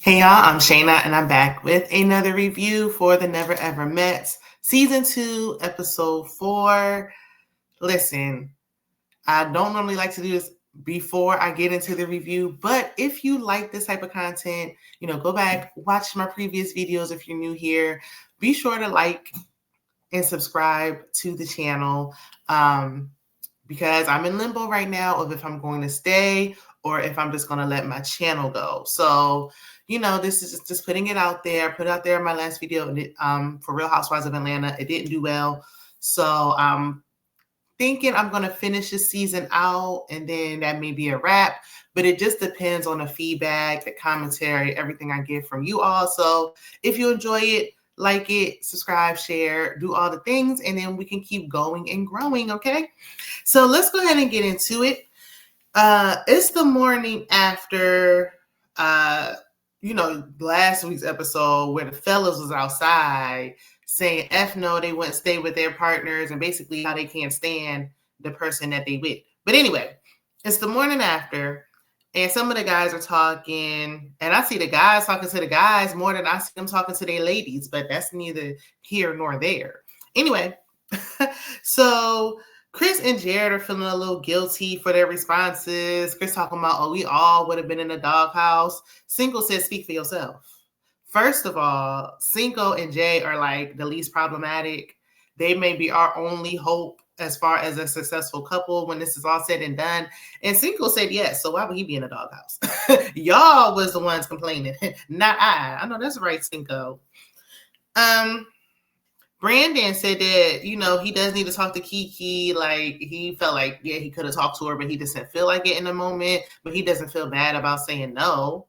Hey y'all, I'm Shayna and I'm back with another review for The Never Ever Mets, Season 2, Episode 4. Listen, I don't normally like to do this before I get into the review, but if you like this type of content, go back, watch my previous videos if you're new here. Be sure to like and subscribe to the channel because I'm in limbo right now of if I'm going to stay or if I'm just going to let my channel go. So, this is just putting it out there. Put out there in my last video for Real Housewives of Atlanta. It didn't do well. So I'm thinking I'm going to finish this season out and then that may be a wrap. But it just depends on the feedback, the commentary, everything I get from you all. So if you enjoy it, like it, subscribe, share, do all the things, and then we can keep going and growing, okay? So let's go ahead and get into it. It's the morning after, last week's episode where the fellas was outside saying F no, they wouldn't stay with their partners and basically how they can't stand the person that they with. But anyway, it's the morning after and some of the guys are talking and I see the guys talking to the guys more than I see them talking to their ladies, but that's neither here nor there. Anyway, so Chris and Jared are feeling a little guilty for their responses. Chris talking about, we all would have been in the doghouse. Cinco says, speak for yourself. First of all, Cinco and Jay are like the least problematic. They may be our only hope as far as a successful couple when this is all said and done. And Cinco said yes, so why would he be in the doghouse? Y'all was the ones complaining, not I. I know that's right, Cinco. Brandon said that, he does need to talk to Kiki. Like, he felt like, yeah, he could have talked to her, but he just didn't feel like it in the moment. But he doesn't feel bad about saying no.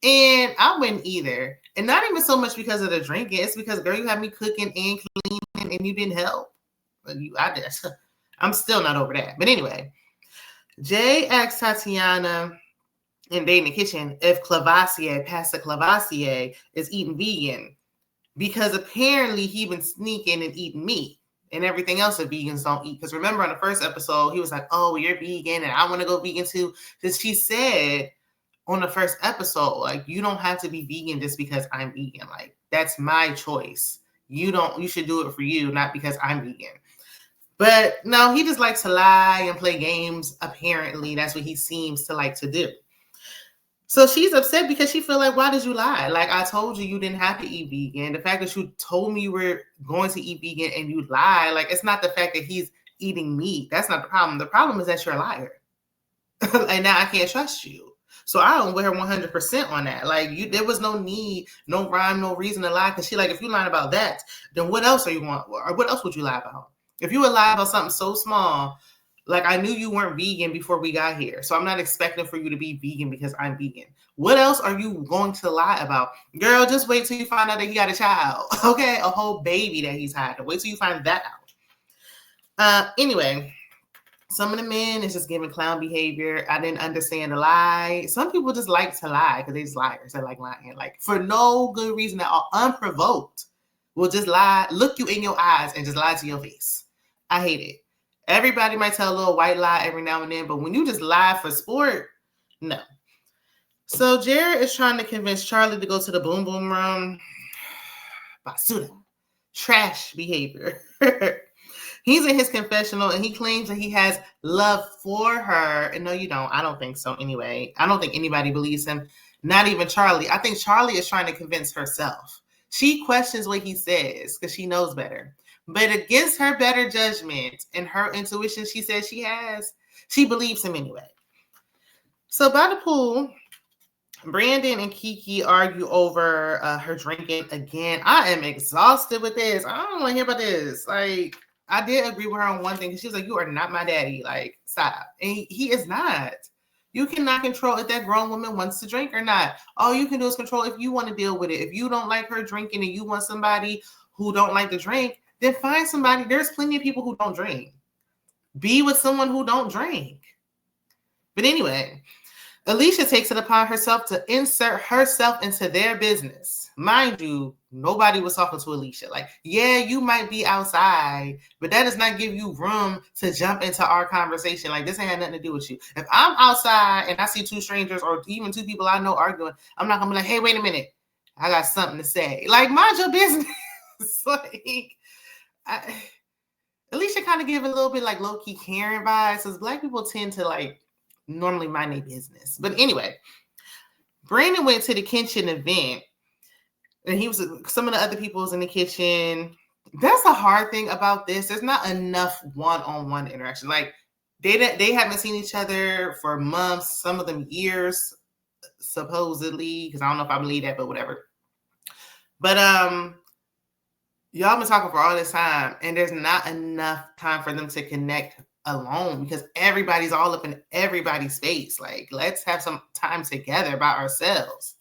And I wouldn't either. And not even so much because of the drinking. It's because, girl, you had me cooking and cleaning and you didn't help. I'm still not over that. But anyway, Jay asked Tatiana in Day in the Kitchen if Pastor Clavassier, is eating vegan. Because apparently he been sneaking and eating meat and everything else that vegans don't eat. Because remember on the first episode, he was like, oh, you're vegan and I want to go vegan too. Because she said on the first episode, like, you don't have to be vegan just because I'm vegan. Like, that's my choice. You should do it for you, not because I'm vegan. But no, he just likes to lie and play games. Apparently, that's what he seems to like to do. So she's upset because she feel like, why did you lie? Like, I told you didn't have to eat vegan. The fact that you told me you were going to eat vegan and you lie, like, it's not the fact that he's eating meat. That's not the problem. The problem is that you're a liar. And now I can't trust you. So I don't wear 100% on that. Like, there was no need, no rhyme, no reason to lie. Because she like, if you lying about that, then what else are you want? Or what else would you lie about? If you would lie about something so small, like, I knew you weren't vegan before we got here. So I'm not expecting for you to be vegan because I'm vegan. What else are you going to lie about? Girl, just wait till you find out that he got a child. Okay? A whole baby that he's had. Wait till you find that out. Anyway, some of the men is just giving clown behavior. I didn't understand the lie. Some people just like to lie because they're just liars. They like lying. Like, for no good reason at all. Unprovoked. Will just lie, look you in your eyes and just lie to your face. I hate it. Everybody might tell a little white lie every now and then, but when you just lie for sport, no. So Jared is trying to convince Charlie to go to the boom boom room. Basuda. Trash behavior. He's in his confessional and he claims that he has love for her. And no, you don't. I don't think so anyway. I don't think anybody believes him. Not even Charlie. I think Charlie is trying to convince herself. She questions what he says because she knows better. But against her better judgment and her intuition she says she has, she believes him anyway. So by the pool, Brandon and Kiki argue over her drinking again. I am exhausted with this. I don't want to hear about this. Like, I did agree with her on one thing because she was like, you are not my daddy. Like, stop. And he is not. You cannot control if that grown woman wants to drink or not. All you can do is control if you want to deal with it. If you don't like her drinking and you want somebody who don't like to drink, then find somebody. There's plenty of people who don't drink. Be with someone who don't drink. But anyway, Alicia takes it upon herself to insert herself into their business. Mind you, Nobody was talking to Alicia. Like, yeah, you might be outside, but that does not give you room to jump into our conversation. Like, this ain't had nothing to do with you. If I'm outside and I see two strangers or even two people I know arguing, I'm not gonna be like, hey, wait a minute, I got something to say. Like, mind your business. Like, Alicia kind of give a little bit like low-key Karen vibes, because Black people tend to like normally mind their business. But anyway, Brandon went to the kitchen event, and some of the other people was in the kitchen. That's a hard thing about this. There's not enough one-on-one interaction. Like, they haven't seen each other for months, some of them years, supposedly, because I don't know if I believe that, but whatever. But y'all been talking for all this time, and there's not enough time for them to connect alone, because everybody's all up in everybody's space. Like, let's have some time together by ourselves.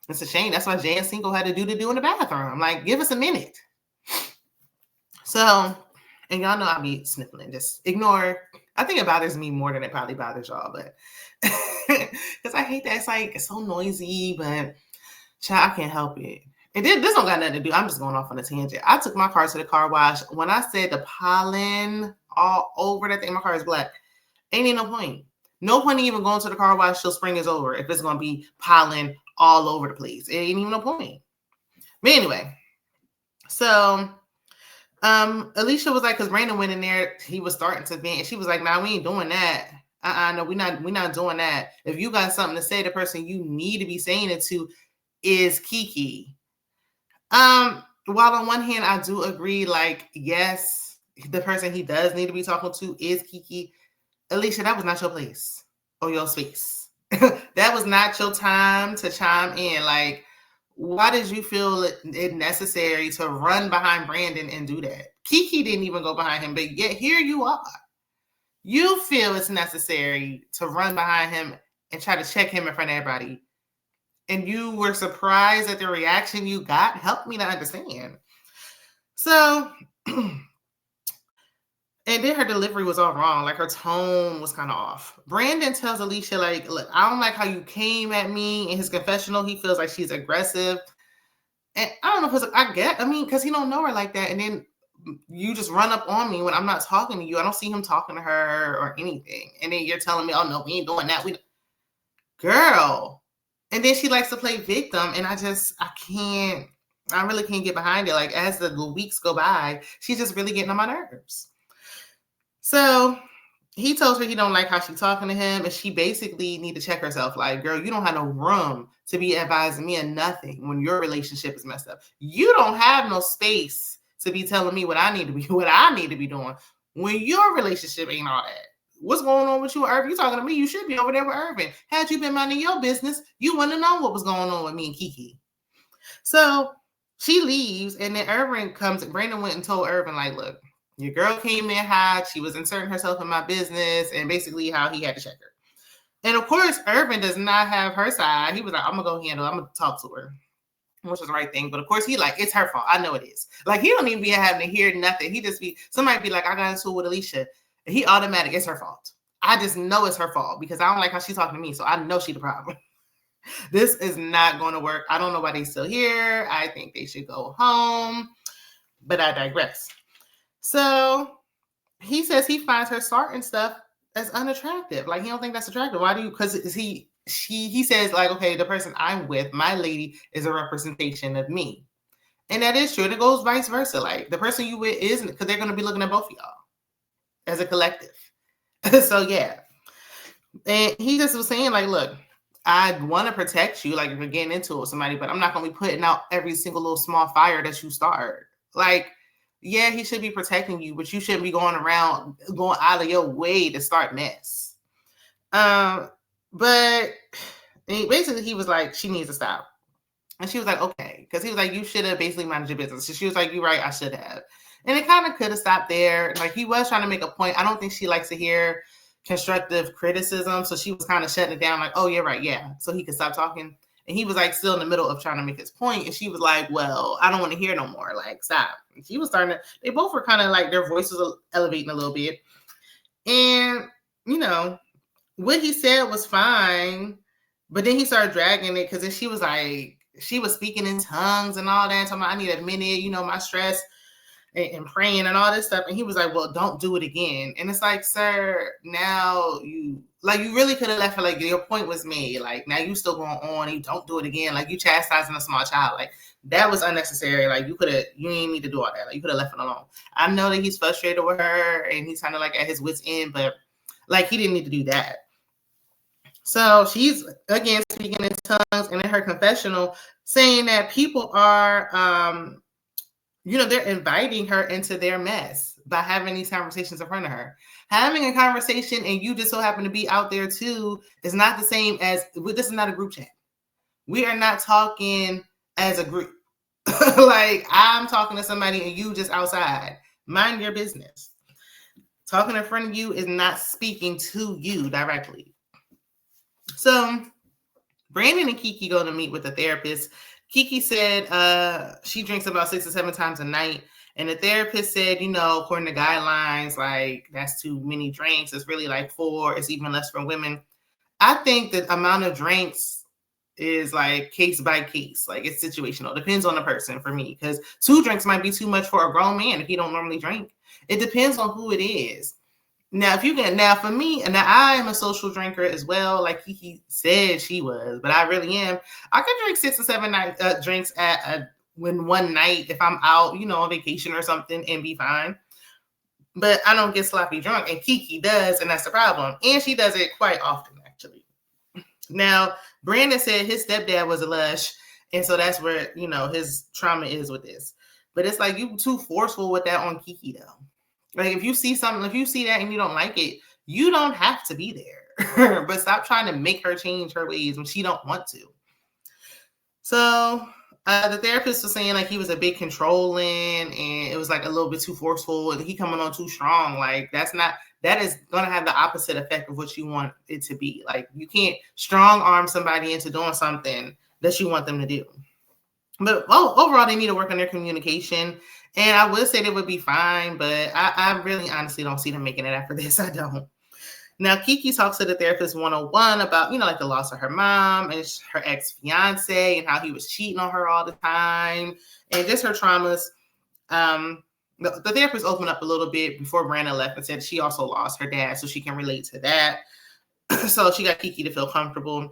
It's a shame. That's why Jay and Cinco had to do in the bathroom. Like, give us a minute. So, and y'all know I be sniffling. Just ignore. I think it bothers me more than it probably bothers y'all, but because I hate that. It's like, it's so noisy, but child, I can't help it. And this don't got nothing to do. I'm just going off on a tangent. I took my car to the car wash. When I said the pollen all over that thing, my car is black. Ain't no point. No point in even going to the car wash till spring is over if it's going to be pollen all over the place. It ain't even no point. But anyway, so Alicia was like, because Brandon went in there, he was starting to vent, and she was like, nah, we ain't doing that. No, we're not doing that. If you got something to say, the person you need to be saying it to is Kiki. While on one hand, I do agree, like, yes, the person he does need to be talking to is Kiki. Alicia, that was not your place or your space. That was not your time to chime in. Like, why did you feel it necessary to run behind Brandon and do that? Kiki didn't even go behind him, but yet here you are. You feel it's necessary to run behind him and try to check him in front of everybody. And you were surprised at the reaction you got? Help me to understand. So, and then her delivery was all wrong. Like, her tone was kind of off. Brandon tells Alicia, like, look, I don't like how you came at me. In his confessional, he feels like she's aggressive. And I don't know if because he don't know her like that. And then you just run up on me when I'm not talking to you. I don't see him talking to her or anything. And then you're telling me, oh, no, we ain't doing that. Girl. And then she likes to play victim. And I really can't get behind it. Like, as the weeks go by, she's just really getting on my nerves. So he tells her he don't like how she's talking to him, and she basically need to check herself. Like, girl, you don't have no room to be advising me of nothing when your relationship is messed up. You don't have no space to be telling me what I need to be doing when your relationship ain't all that. What's going on with you, Irvin? You talking to me? You should be over there with Irvin. Had you been minding your business, you wouldn't have known what was going on with me and Kiki. So she leaves, and then Irvin comes. Brandon went and told Irvin, like, look, your girl came in hot. She was inserting herself in my business, and basically how he had to check her. And of course, Irvin does not have her side. He was like, I'm going to go handle it. I'm going to talk to her, which was the right thing. But of course, he like, it's her fault. I know it is. Like, he don't even be having to hear nothing. Somebody be like, I got into it with Alicia. And he automatic, it's her fault. I just know it's her fault because I don't like how she's talking to me. So I know she's the problem. This is not going to work. I don't know why they're still here. I think they should go home. But I digress. So he says he finds her starting stuff as unattractive. Like, he don't think that's attractive. Why do you? Because he says, like, okay, the person I'm with, my lady, is a representation of me. And that is true. And it goes vice versa. Like, the person you with isn't, because they're going to be looking at both of y'all as a collective. So, yeah. And he just was saying, like, look, I want to protect you, like, if you're getting into it with somebody, but I'm not going to be putting out every single little small fire that you start. Like, yeah, he should be protecting you, but you shouldn't be going out of your way to start mess. But basically he was like, she needs to stop. And she was like, okay. Because he was like, you should have basically managed your business. So she was like, you're right, I should have. And it kind of could have stopped there. Like, he was trying to make a point. I don't think she likes to hear constructive criticism. So she was kind of shutting it down, like, oh, you're right, yeah. So he could stop talking. And he was like still in the middle of trying to make his point. And she was like, well, I don't want to hear no more. Like, stop. And she was they both were kind of like, their voices were elevating a little bit. And, you know, what he said was fine. But then he started dragging it because then she was like, she was speaking in tongues and all that. Talking about, I need a minute, my stress and praying and all this stuff. And he was like, well, don't do it again. And it's like, sir, now you really could have left her. Like, your point was made. Like, now you still going on and you don't do it again. Like, you chastising a small child. Like, that was unnecessary. Like, you didn't need to do all that. Like, you could have left it alone. I know that he's frustrated with her and he's kind of like at his wit's end, but like, he didn't need to do that. So she's again speaking in tongues and in her confessional saying that people are, they're inviting her into their mess by having these conversations in front of her. Having a conversation and you just so happen to be out there too is not the same as, this is not a group chat. We are not talking as a group. Like, I'm talking to somebody and you just outside. Mind your business. Talking in front of you is not speaking to you directly. So Brandon and Kiki go to meet with the therapist. Kiki said she drinks about 6 to 7 times a night. And the therapist said, according to guidelines, like, that's too many drinks. It's really like 4. It's even less for women. I think the amount of drinks is like case by case. Like, it's situational. Depends on the person for me. Because 2 drinks might be too much for a grown man if he don't normally drink. It depends on who it is. Now, for me, and I am a social drinker as well, like Kiki said she was, but I really am. I can drink 6 or 7 drinks when one night if I'm out, on vacation or something, and be fine. But I don't get sloppy drunk, and Kiki does, and that's the problem. And she does it quite often, actually. Now, Brandon said his stepdad was a lush, and so that's where, his trauma is with this. But it's like, you too forceful with that on Kiki, though. Like, if you see that and you don't like it, you don't have to be there. But stop trying to make her change her ways when she don't want to. So the therapist was saying, like, he was a bit controlling and it was like a little bit too forceful and he coming on too strong. Like, that is going to have the opposite effect of what you want it to be. Like, you can't strong arm somebody into doing something that you want them to do. But overall, they need to work on their communication. And I would say they would be fine, but I really honestly don't see them making it after this. I don't. Now, Kiki talks to the therapist 101 about, like the loss of her mom and her ex-fiance and how he was cheating on her all the time and just her traumas. The therapist opened up a little bit before Brandon left and said she also lost her dad, so she can relate to that. So she got Kiki to feel comfortable.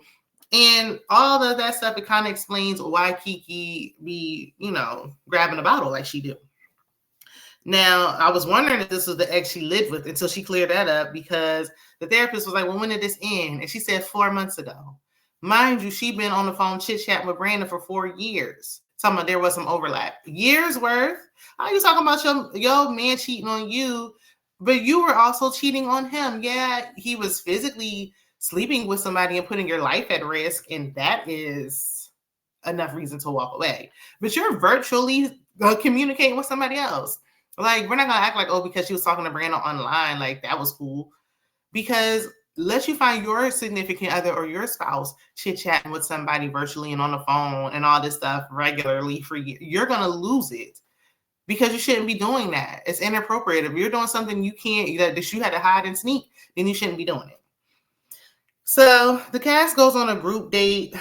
And all of that stuff, it kind of explains why Kiki be, grabbing a bottle like she do. Now, I was wondering if this was the ex she lived with until she cleared that up, because the therapist was like, well, when did this end? And she said 4 months ago. Mind you, she'd been on the phone chit-chatting with Brandon for 4 years. Talking about there was some overlap. Years worth? How are you talking about your man cheating on you, but you were also cheating on him? Yeah, he was physically sleeping with somebody and putting your life at risk, and that is enough reason to walk away. But you're virtually communicating with somebody else. Like, we're not going to act like, oh, because she was talking to Brandon online, like, that was cool. Because let you find your significant other or your spouse chit-chatting with somebody virtually and on the phone and all this stuff regularly for you. You're going to lose it because you shouldn't be doing that. It's inappropriate. If you're doing something that you had to hide and sneak, then you shouldn't be doing it. So the cast goes on a group date.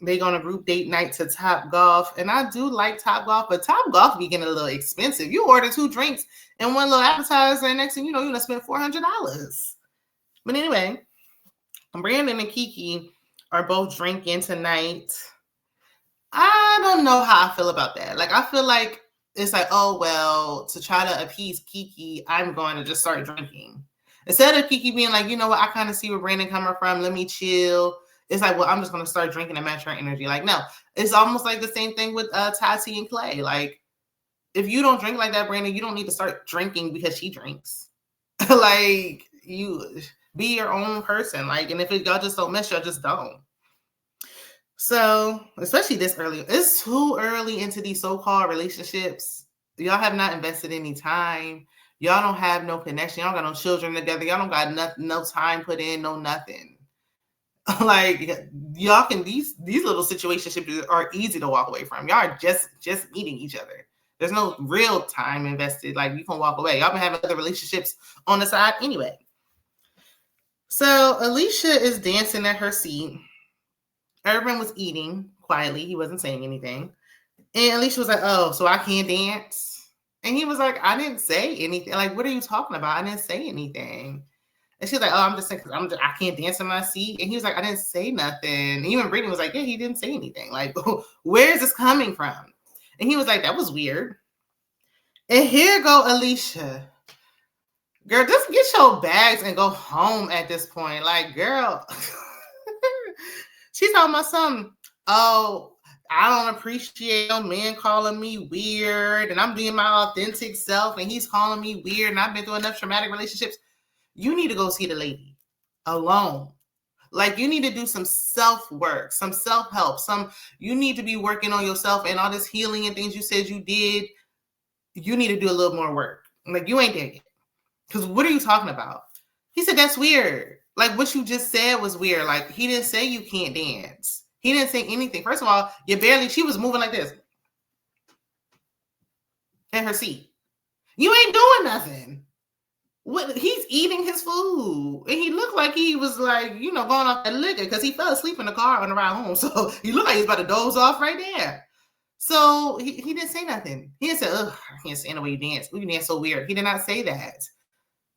They go on a group date night to Top Golf. And I do like Top Golf, but Top Golf be getting a little expensive. You order 2 drinks and one little appetizer, and next thing you know, you're going to spend $400. But anyway, Brandon and Kiki are both drinking tonight. I don't know how I feel about that. Like, I feel like it's like, oh, well, to try to appease Kiki, I'm going to just start drinking. Instead of Kiki being like, you know what, I kind of see where Brandon coming from. Let me chill. It's like, well, I'm just going to start drinking to match her energy. Like, no, it's almost like the same thing with Tati and Clay. Like, if you don't drink like that, Brandon, you don't need to start drinking because she drinks. Like, you be your own person. Like, and if y'all just don't mesh, y'all just don't. So, especially this early, it's too early into these so-called relationships. Y'all have not invested any time. Y'all don't have no connection. Y'all got no children together. Y'all don't got no time put in, no nothing. Like, y'all can, these little situationships are easy to walk away from. Y'all are just meeting each other. There's no real time invested. Like, you can walk away. Y'all been having other relationships on the side anyway. So Alicia is dancing at her seat. Everyone was eating quietly. He wasn't saying anything. And Alicia was like, oh, so I can't dance? And he was like, I didn't say anything. Like, what are you talking about? I didn't say anything. And she's like, oh, I'm just saying, because I can't dance in my seat. And he was like, I didn't say nothing. And even Brittany was like, yeah, he didn't say anything. Like, where is this coming from? And he was like, that was weird. And here go Alicia. Girl, just get your bags and go home at this point. Like, girl, she's talking about something. Oh, I don't appreciate no man calling me weird, and I'm being my authentic self, and he's calling me weird, and I've been through enough traumatic relationships. You need to go see the lady alone. Like, you need to do some self-work, some self-help, you need to be working on yourself, and all this healing and things you said you did, you need to do a little more work. Like, you ain't there yet. Because what are you talking about? He said, that's weird. Like, what you just said was weird. Like, he didn't say you can't dance. He didn't say anything. First of all, she was moving like this in her seat. You ain't doing nothing. He's eating his food. And he looked like he was like, going off that liquor because he fell asleep in the car on the ride home. So he looked like he was about to doze off right there. So he didn't say nothing. He didn't say, ugh, I can't stand the way you dance. You dance so weird. He did not say that.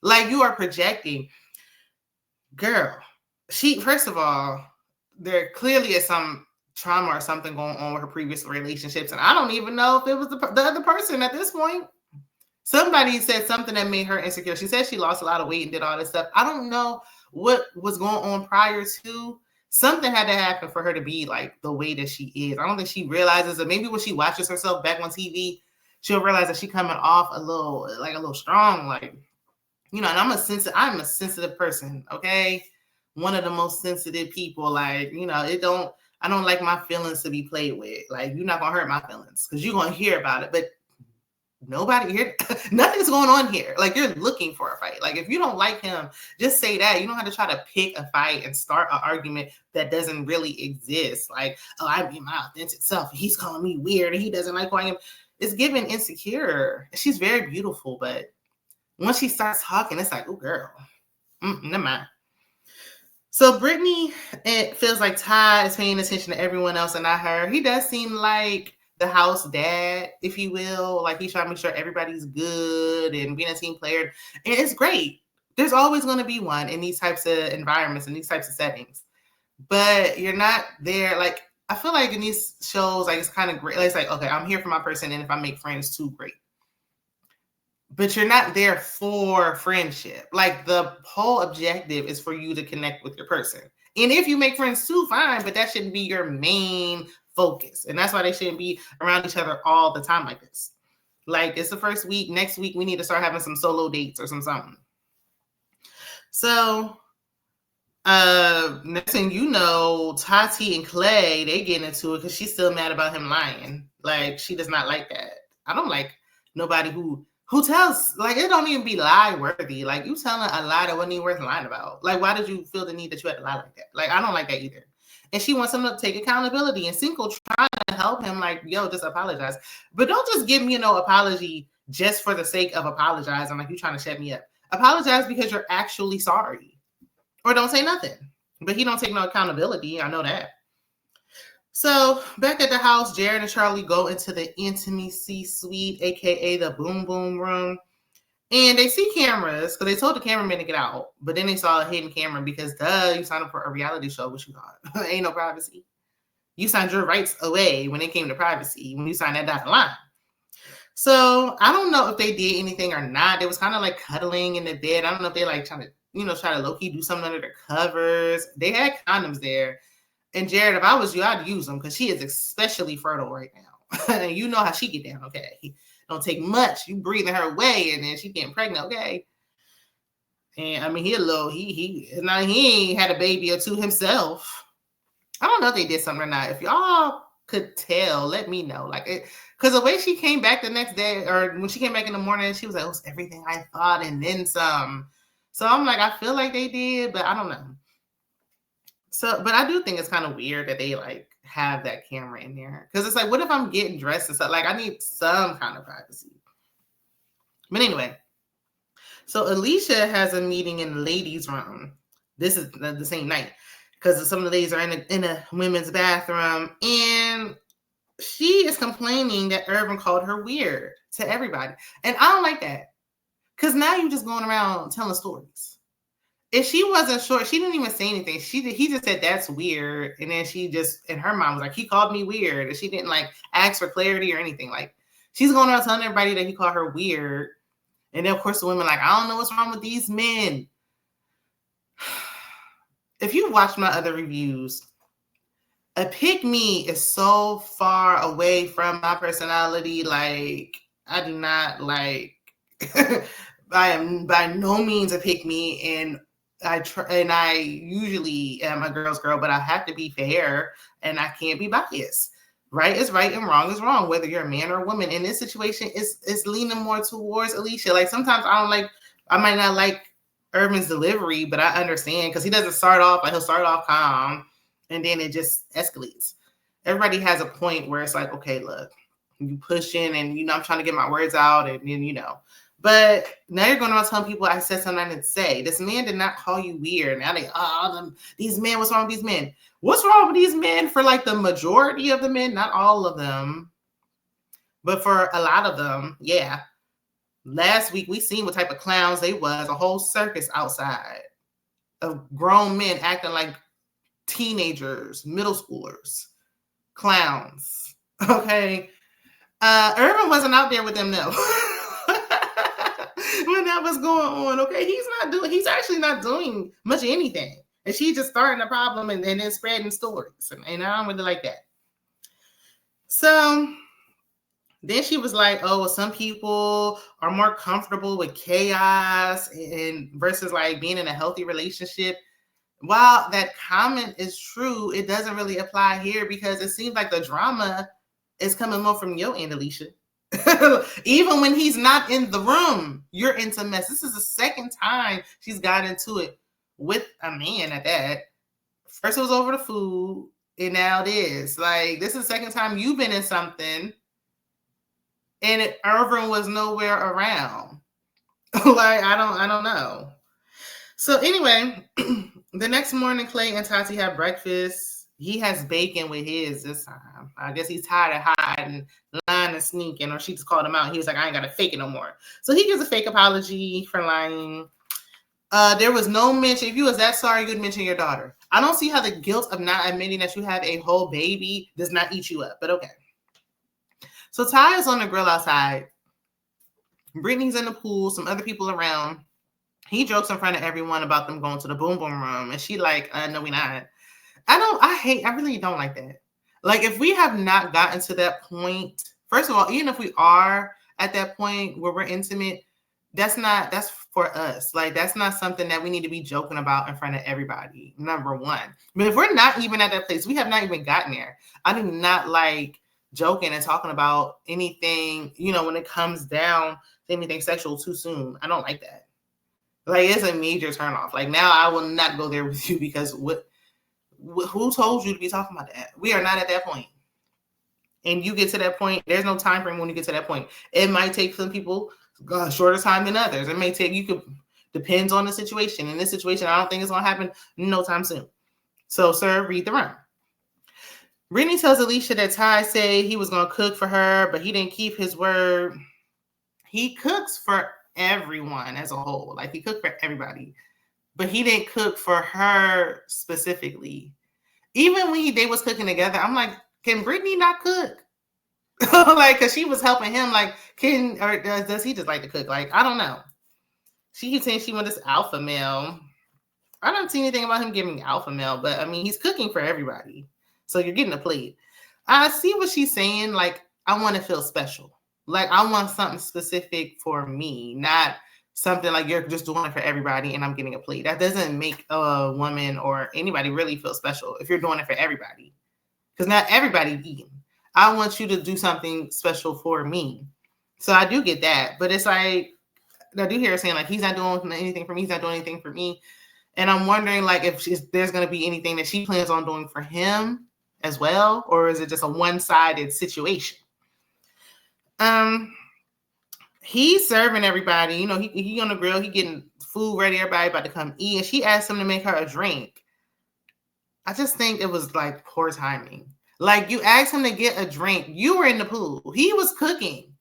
Like, you are projecting. Girl, first of all, there clearly is some trauma or something going on with her previous relationships. And I don't even know if it was the other person at this point. Somebody said something that made her insecure. She said she lost a lot of weight and did all this stuff. I don't know what was going on prior to. Something had to happen for her to be like the way that she is. I don't think she realizes that. Maybe when she watches herself back on TV, she'll realize that she's coming off a little strong, like, and I'm a sensitive person, okay? One of the most sensitive people, like, I don't like my feelings to be played with. Like, you're not going to hurt my feelings because you're going to hear about it. But nobody here, nothing's going on here. Like, you're looking for a fight. Like, if you don't like him, just say that. You don't have to try to pick a fight and start an argument that doesn't really exist. Like, oh, I'm being my authentic self. He's calling me weird and he doesn't like who I am. It's giving insecure. She's very beautiful, but once she starts talking, it's like, oh, girl, never mind. So Brittany, it feels like Ty is paying attention to everyone else and not her. He does seem like the house dad, if you will. Like, he's trying to make sure everybody's good and being a team player. And it's great. There's always going to be one in these types of environments and these types of settings. But you're not there. Like, I feel like in these shows, like, it's kind of great. Like, it's like, okay, I'm here for my person, and if I make friends too, great. But you're not there for friendship. Like, the whole objective is for you to connect with your person. And if you make friends too, fine, but that shouldn't be your main focus. And that's why they shouldn't be around each other all the time like this. Like, it's the first week. Next week, we need to start having some solo dates or something. So, next thing you know, Tati and Clay, they get into it because she's still mad about him lying. Like, she does not like that. I don't like nobody who tells, like, it don't even be lie worthy. Like, you telling a lie that wasn't even worth lying about. Like, why did you feel the need that you had to lie like that? Like, I don't like that either. And she wants him to take accountability. And Cinco trying to help him, like, yo, just apologize. But don't just give me no apology just for the sake of apologizing. Like, you trying to shut me up. Apologize because you're actually sorry. Or don't say nothing. But he don't take no accountability. I know that. So back at the house, Jared and Charlie go into the intimacy suite, aka the boom boom room, and they see cameras because they told the cameraman to get out, but then they saw a hidden camera because you signed up for a reality show. What you thought? Ain't no privacy. You signed your rights away when it came to privacy when you signed that dotted line. So I don't know if they did anything or not. They was kind of like cuddling in the bed. I don't know if they like trying to try to low key do something under their covers. They had condoms there. And Jared, if I was you, I'd use them because she is especially fertile right now. And you know how she get down, okay? Don't take much. You breathing her away, and then she getting pregnant, okay? And I mean, he ain't had a baby or two himself. I don't know if they did something or not. If y'all could tell, let me know. Like, because the way she came back the next day, or when she came back in the morning, she was like, "Oh, it's everything I thought and then some." So I'm like, I feel like they did, but I don't know. So, but I do think it's kind of weird that they like have that camera in there. Because it's like, what if I'm getting dressed and stuff? Like, I need some kind of privacy. But anyway, so Alicia has a meeting in the ladies' room. This is the same night. because some of the ladies are in a women's bathroom, and she is complaining that Irvin called her weird to everybody. And I don't like that, because now you're just going around telling stories. If she wasn't sure, she didn't even say anything. He just said that's weird, and then she just in her mind was like, he called me weird, and she didn't like ask for clarity or anything. Like, she's going around telling everybody that he called her weird, and then of course the women like, I don't know what's wrong with these men. If you watch my other reviews, a pick me is so far away from my personality. Like, I do not like. I am by no means a pick me, and I usually am a girl's girl, but I have to be fair and I can't be biased. Right is right and wrong is wrong, whether you're a man or a woman. In this situation, it's leaning more towards Alicia. Like, sometimes I might not like Irvin's delivery, but I understand, because he doesn't start off, like, he'll start off calm and then it just escalates. Everybody has a point where it's like, okay, look, you pushing and, I'm trying to get my words out, and then, but now you're going around telling people I said something I didn't say. This man did not call you weird. Now these men, what's wrong with these men? What's wrong with these men for like the majority of the men? Not all of them, but for a lot of them, yeah. Last week, we seen what type of clowns they was, a whole circus outside of grown men acting like teenagers, middle schoolers, clowns. Okay. Irvin wasn't out there with them, though. When that was going on, okay, he's actually not doing much of anything, and she's just starting a problem and then spreading stories, and I don't really like that. So then she was like, oh, well, some people are more comfortable with chaos and versus like being in a healthy relationship. While that comment is true, it doesn't really apply here, because it seems like the drama is coming more from your end, Alicia. Even when he's not in the room, you're into mess. This is the second time she's got into it with a man at that. First it was over the food, and now it is. Like, this is the second time you've been in something, and Irvin was nowhere around. Like, I don't know. So anyway, the next morning, Clay and Tati have breakfast. He has bacon with his this time. I guess he's tired of hiding, lying, and sneaking, or she just called him out. He was like, I ain't got to fake it no more. So he gives a fake apology for lying. There was no mention. If you was that sorry, you'd mention your daughter. I don't see how the guilt of not admitting that you have a whole baby does not eat you up, but okay. So Ty is on the grill outside. Brittany's in the pool, some other people around. He jokes in front of everyone about them going to the boom boom room, and she like, no, we not. I really don't like that. Like, if we have not gotten to that point, first of all, even if we are at that point where we're intimate, that's for us. Like, that's not something that we need to be joking about in front of everybody, number one. But if we're not even at that place, we have not even gotten there. I do not like joking and talking about anything, when it comes down to anything sexual too soon. I don't like that. Like, it's a major turnoff. Like, now I will not go there with you, because who told you to be talking about that? We are not at that point. And you get to that point, there's no time frame when you get to that point. It might take some people shorter time than others. It may take, depends on the situation. In this situation, I don't think it's going to happen no time soon. So, sir, read the room. Brittany tells Alicia that Ty said he was going to cook for her, but he didn't keep his word. He cooks for everyone as a whole. Like, he cooked for everybody. But he didn't cook for her specifically. Even when they was cooking together, I'm like, can Brittany not cook? Like, because she was helping him. Like, does he just like to cook? Like, I don't know. She keeps saying she wants this alpha male. I don't see anything about him giving alpha male, but I mean, he's cooking for everybody. So you're getting a plate. I see what she's saying. Like, I want to feel special. Like, I want something specific for me, not something like you're just doing it for everybody and I'm getting a plate. That doesn't make a woman or anybody really feel special if you're doing it for everybody. Because not everybody's eating. I want you to do something special for me. So I do get that. But it's like, I do hear her saying, like, he's not doing anything for me. He's not doing anything for me. And I'm wondering, like, if there's going to be anything that she plans on doing for him as well, or is it just a one-sided situation? He's serving everybody. He on the grill. He getting food ready. Everybody about to come eat. And she asked him to make her a drink. I just think it was like poor timing. Like you asked him to get a drink. You were in the pool. He was cooking.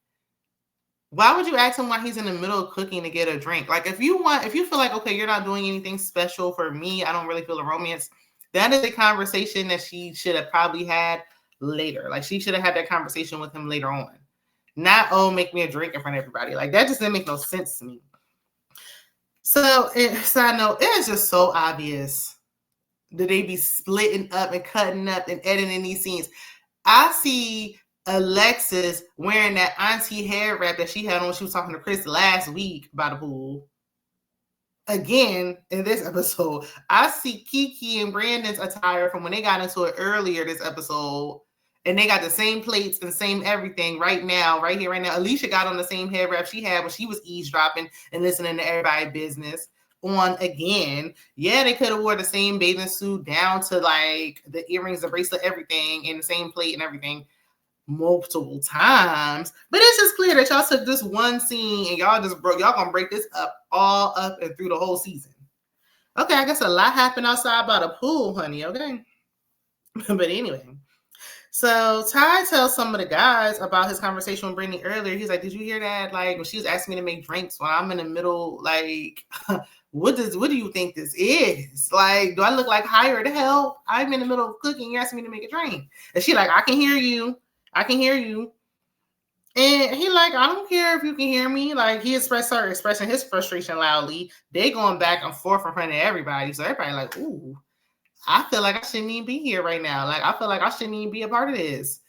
Why would you ask him while he's in the middle of cooking to get a drink? Like if you feel like, okay, you're not doing anything special for me, I don't really feel a romance. That is a conversation that she should have probably had later. Like she should have had that conversation with him later on. Not, oh, make me a drink in front of everybody. Like that just didn't make no sense to me. So, side note, it is just so obvious that they be splitting up and cutting up and editing these scenes. I see Alexis wearing that auntie hair wrap that she had on when she was talking to Chris last week by the pool. Again, in this episode, I see Kiki and Brandon's attire from when they got into it earlier this episode. And they got the same plates and same everything right now, right here, right now. Alicia got on the same hair wrap she had when she was eavesdropping and listening to everybody's business on again. Yeah, they could have wore the same bathing suit down to like the earrings, the bracelet, everything in the same plate and everything multiple times. But it's just clear that y'all took this one scene and y'all gonna break this up all up and through the whole season. Okay, I guess a lot happened outside by the pool, honey. Okay. But anyway. So Ty tells some of the guys about his conversation with Brittany earlier. He's like, did you hear that? Like when she was asking me to make drinks when I'm in the middle, like, what do you think this is? Like, do I look like hired help? I'm in the middle of cooking. You're asking me to make a drink. And she like, I can hear you. I can hear you. And he like, I don't care if you can hear me. Like he started expressing his frustration loudly. They going back and forth in front of everybody. So everybody like, ooh. I feel like I shouldn't even be here right now. Like, I feel like I shouldn't even be a part of this.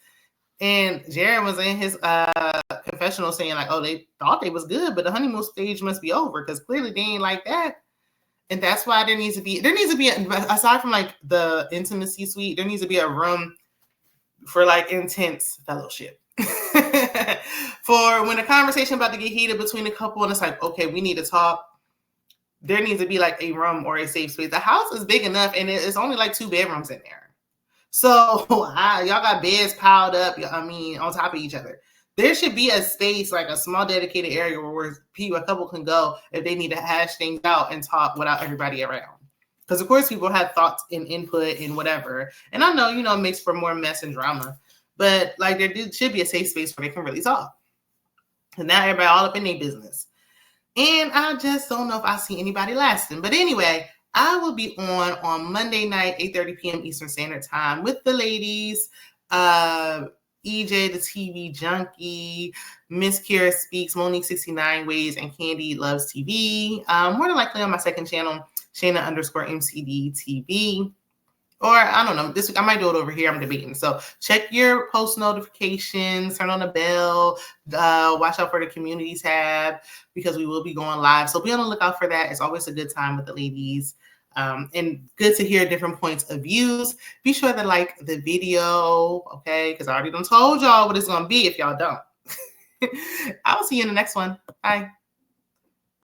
And Jared was in his confessional saying like, oh, they thought they was good, but the honeymoon stage must be over because clearly they ain't like that. And that's why there needs to be, aside from like the intimacy suite, there needs to be a room for like intense fellowship. For when the conversation about to get heated between the couple and it's like, okay, we need to talk. There needs to be like a room or a safe space. The house is big enough and it's only like 2 bedrooms in there. So y'all got beds piled up, on top of each other. There should be a space, like a small dedicated area where a couple can go if they need to hash things out and talk without everybody around. Because of course people have thoughts and input and whatever. And I know, it makes for more mess and drama. But like there should be a safe space where they can really talk. And now everybody all up in their business. And I just don't know if I see anybody lasting. But anyway, I will be on Monday night, 8:30 p.m. Eastern Standard Time with the ladies. EJ, the TV Junkie, Miss Kira Speaks, Monique 69 Ways, and Candy Loves TV. More than likely on my second channel, Shana_MCD TV. Or I don't know, this week I might do it over here. I'm debating. So check your post notifications, turn on the bell, watch out for the community tab because we will be going live. So be on the lookout for that. It's always a good time with the ladies. And good to hear different points of views. Be sure to like the video, okay? Because I already done told y'all what it's going to be if y'all don't. I'll see you in the next one. Bye.